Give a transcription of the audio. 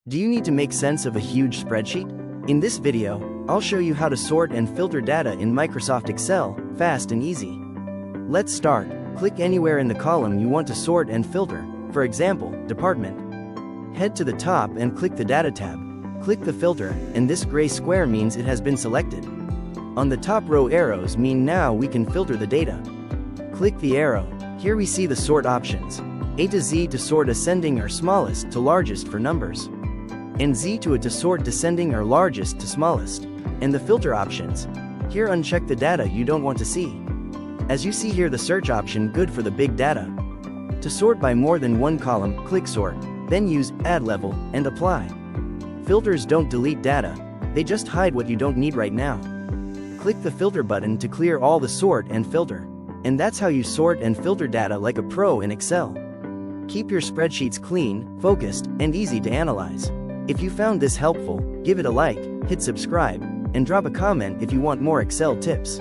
Do you need to make sense of a huge spreadsheet? In this video, I'll show you how to sort and filter data in Microsoft Excel, fast and easy. Let's start. Click anywhere in the column you want to sort and filter, for example, Department. Head to the top and click the Data tab. Click the filter, and this gray square means it has been selected. On the top row arrows mean now we can filter the data. Click the arrow. Here we see the sort options. A to Z to sort ascending or smallest to largest for numbers, and Z to sort descending or largest to smallest. And the filter options. Here uncheck the data you don't want to see. As you see here, the search option good for the big data. To sort by more than one column, click sort, then use add level and apply. Filters don't delete data, they just hide what you don't need right now. Click the filter button to clear all the sort and filter. And that's how you sort and filter data like a pro in Excel. Keep your spreadsheets clean, focused, and easy to analyze. If you found this helpful, give it a like, hit subscribe, and drop a comment if you want more Excel tips.